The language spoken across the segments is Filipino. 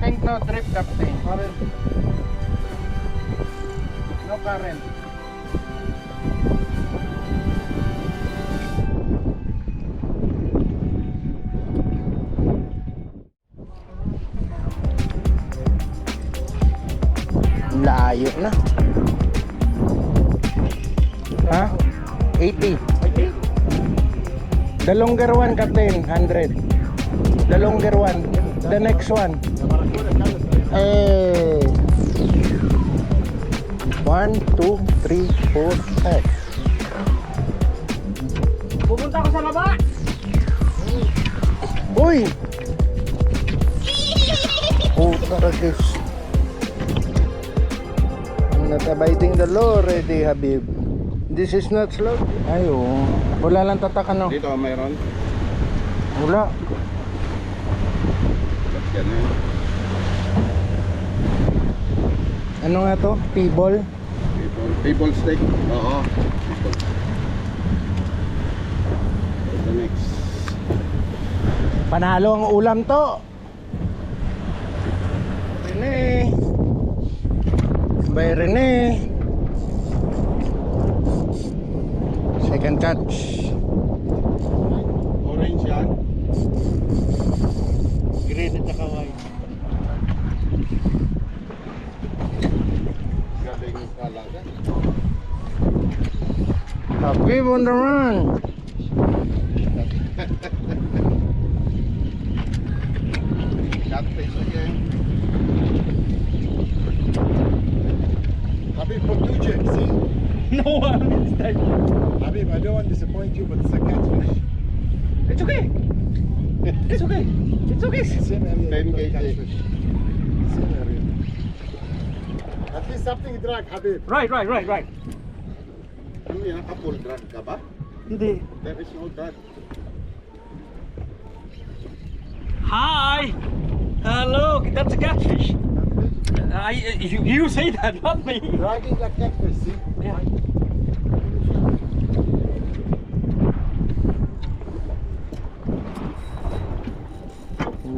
think no trip, Captain. Current. No current. Layo na. Ha? 80. The longer one, Captain, 100. The longer one. The next one. Eh. 1, 2, 3, 4, 5. Pupunta ako sa baba. Uy! Oh, taragis. I'm not abiding the law already, Habib. This is not slow. Ay, oh. Wala lang tatak, ano? Dito mayroon. Wala. Yan eh. Ano nga to? P-ball? People steak. Oo. People. The next. Panalo ang ulam to. Rene. By Rene. Second catch. Orange yan. Green at saka white. Galing talaga. Habib on the run. Catfish again. Habib, put 2 chips, see? No one is that. Habib, I don't want to disappoint you, but it's a catfish. It's okay. It's okay. It's okay. Same area. 10 you got kg. catfish. Same area. At least something drag, Habib. Right. Ano yan? Full drag ka ba? Hindi. There is no drag. Hi. Look, that's a catfish. You say that, not me. Dragging like catfish, see? Yeah.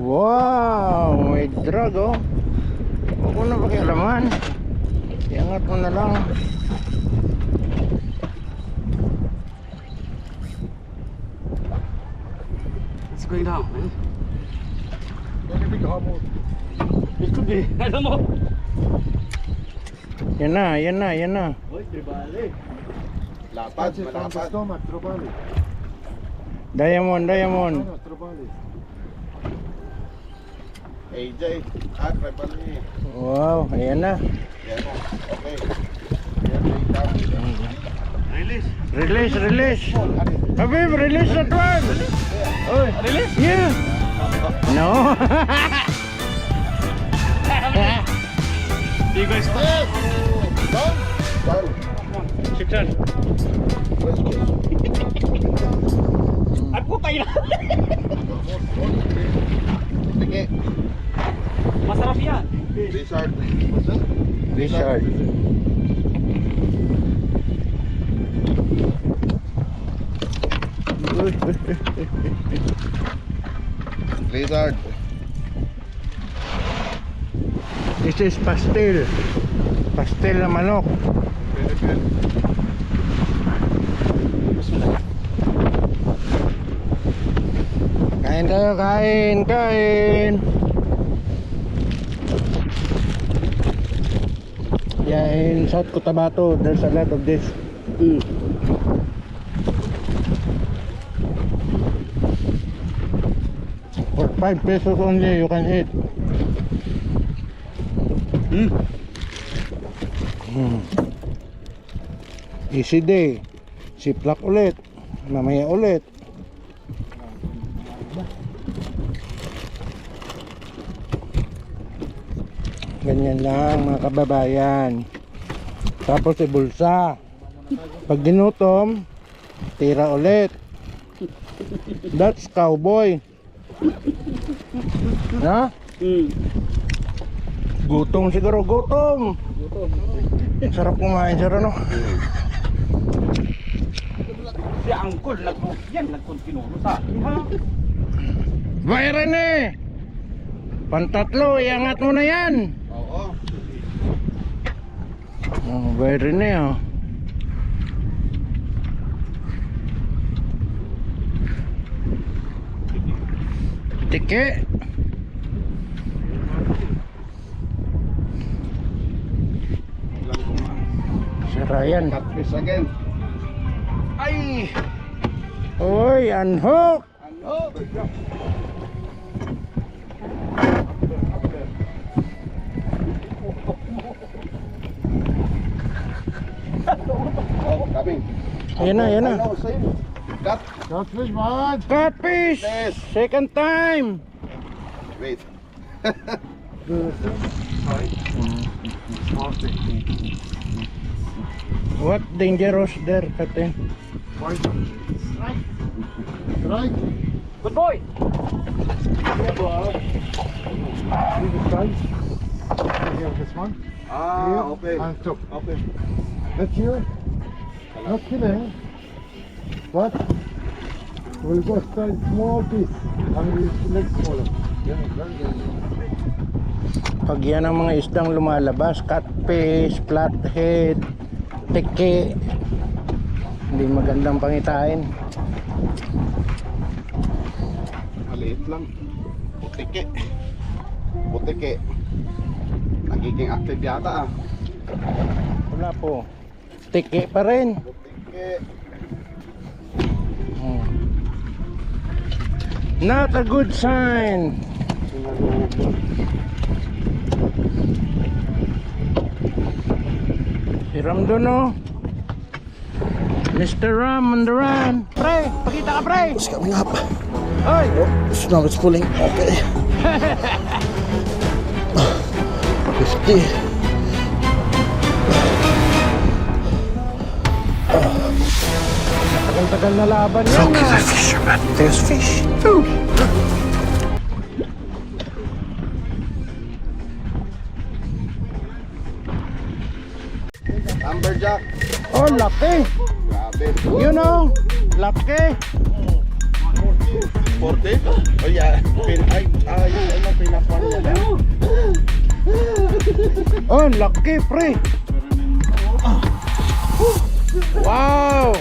Wow, may drag oh. Huwag mo na pakialaman. Iangat mo na lang. It's going down, man. Don't big hammer. It could be. I don't know. Yan na. Oy, tribale. Lapad, malapad. Stomach, trobali. Diamond. No, trobali. AJ, tribal niya. Wow, ayan na. Yan na. Okay. Yan na yung Release. Release. Habib, release that one. Oy, release. Yeah. No. You guys Yes! Down! Down. Chicken. Fresh fish. Ay, putay na. Sige. Masarap yan. Lizard. Lizard. Lizard. This is pastel. Pastel na manok. Kain tayo, kain. Yeah, in South Cotabato, there's a lot of this. For 5 pesos only, you can eat. Easy day. Siplak ulit. Mamaya ulit. Ganyan lang mga kababayan. Tapos ibulsa. Pag ginutom, tira ulit. That's cowboy. Na? Gutom siguro, gutom. Sarap kumain sir, ano? Si Angkol, nagkontinuo sa akin, ha? Bayran eh! Pantatlo, iangat mo na yan. Oo. Oh, very na oh. Tike. Ilang kumaan. Sarayan. Catfish again. Ay! Oy, unhook! Ano? Oh, coming. Ayan na, ayan na. Ano, same. Cut. Catfish, man. Catfish! Yes. Second time! Wait. What dangerous there, Kate? Right. Right. Good boy. See the size? Here, this one. Ah, Here okay. and top. Okay. That's here. Not killing, but we'll go start small piece and we'll select smaller. Yeah, very good. Pag yan ang mga isdang lumalabas, catfish, flathead, teke, hindi magandang pangitain. Maliit lang. Putike. Putike. Nagiging active yata ah. Wala po. Teke pa rin. Putike. Hmm. Not a good sign. Si Ram doon oh. Mr. Ram on the run. Pre, pakita ka pre. It's coming up. Oy. Now it's pulling. Okay. 50. Tagal-tagal na laban yan. Look at the fisherman. There's fish. Ooh. Amberjack. Oh, laki. Grabe. You know, laki. 40? Oh yeah. Ano pinakuha niya? Oh, laki pre. Wow.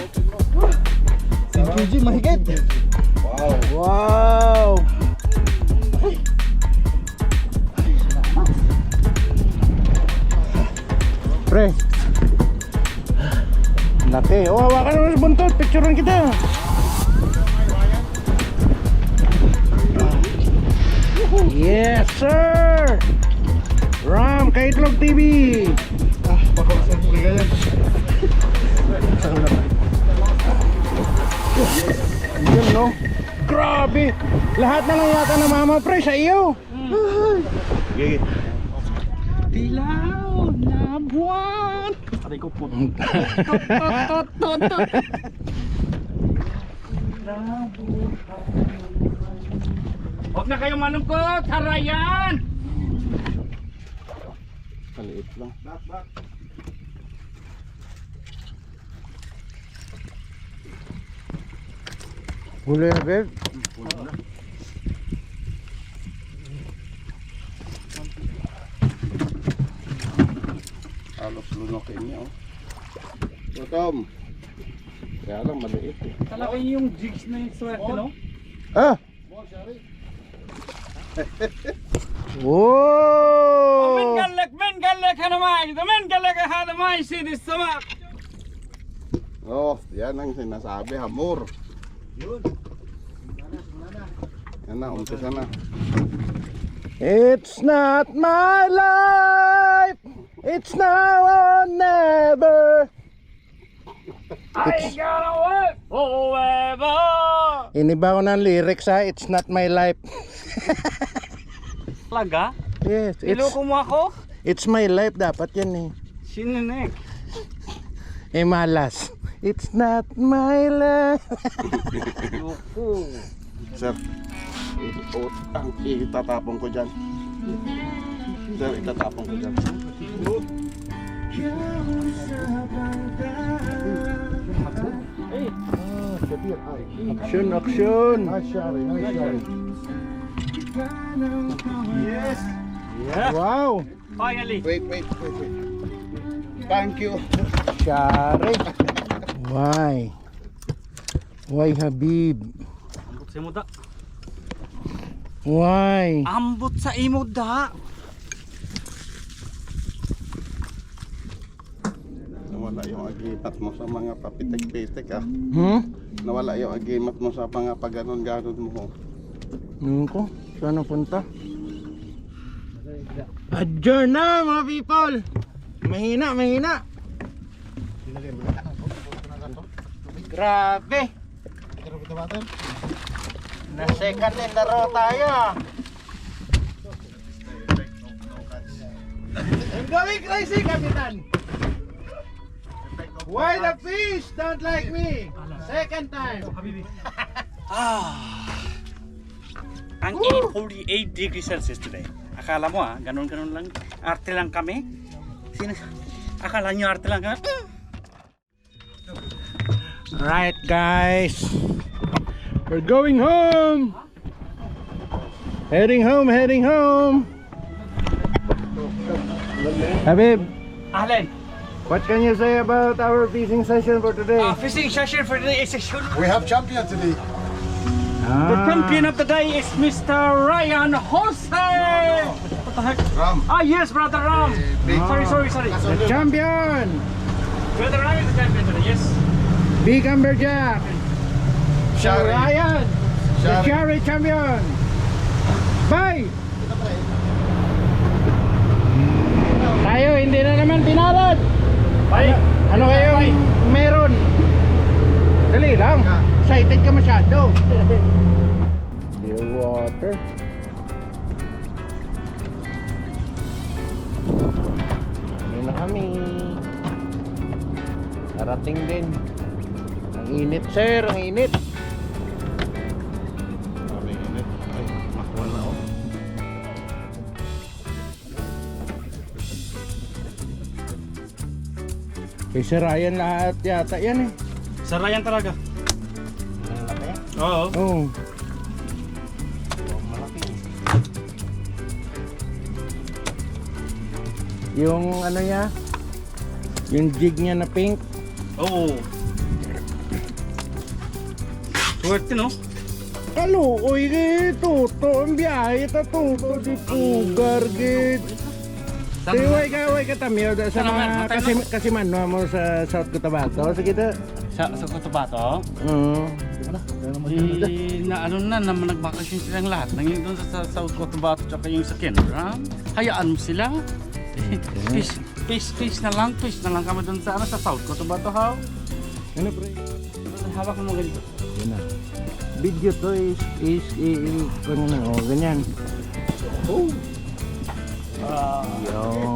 10 kg mahigit. Wow. Wow. Pre. Laki. Oh, hawakan mo sa buntot. Picturean kita. Yes, sir. Ram, Kaitlog TV. Baka sa puliga yan. Yun, no? Grabe. Lahat na lang yata na mama pre sa iyo. Dilaw na buwan. Aray ko po. Huwag na kayong malungkot, harayan! Maliit lang. Back. Huli na, babe. Halos lunokin niya oh. Tom. Kaya lang maliit eh. Talaga yung jigs na yung swerte, no? Ah! Whoa! Men gallek hanamay! Men gallek hanamay sinis samak! Oh, yan ang sinasabi, hamor. Yan na, umpisa na. It's not my life. It's now or never. I gotta work forever! Iniba ko ng lyrics ha. It's not my life. Talaga? Yes, Niloko mo ako? it's my life. Dapat yan eh. Sininek. Eh malas. It's not my life. Loko. Sir, itatapon ko dyan. Sir, itatapon ko dyan. Action, action. Nice shari, nice shari. Yes. Yeah. Wow! Finally. Wait. Thank you. Shari. Why? Why Habib? Ambot sa imo da. Why? Ambot sa imo da. Nawala yung agimat mo sa mga papitik-pitik ah. Nawala yung agimat mo sa mga paganon-ganon mo. Ano ko? Saan ang punta? Adjourn na mga people! Mahina! Grabe! Na second in the row tayo. I'm going crazy, Kapitan! Why the fish don't like me? Second time! Ang init 48 degrees Celsius today. Akala mo ganun lang. Arte lang kami. Akala nyo arte lang kami. Alright guys, we're going home. Heading home. Habib, Allen, what can you say about our fishing session for today? fishing session for today is a shoot. We have champion today. The champion of the day is Mr. Ryan Jose. What the heck? Ram. Yes, Brother Ram. Sorry. The champion, Brother Ram is the champion today, yes. Big Amberjack, Shari. Ryan, the Shari champion. Bye! Tayo, hindi na naman pinalad. Bye. Ano kayong meron? Dali lang. Excited ka masyado. Clear water. Ano na kami? Darating din. Ang init sir, ang init. Ay, makwala oh. Kay Sir Ryan lahat yata yan eh. Sa Ryan talaga. Oo. Oo. Yung ano niya, yung jig niya na pink. Oo. Swerte no? Kaluoy gito, to ang biyahe ta to di pugar git. Way ka tamiyo sa mga kasi manwa mo sa South Cotabato. Sige ta. Sa Cotabato? Oo. Na nagbakasyon silang lahat. Nanging doon sa South Cotabato tsaka yung sa Kendra. Hayaan mo sila. Fish na lang kami doon sa South Cotabato how? Ano pre? Hawak mo ganito. Yan na. Video to is ganyan. Oh, ganyan. Oh. Yo.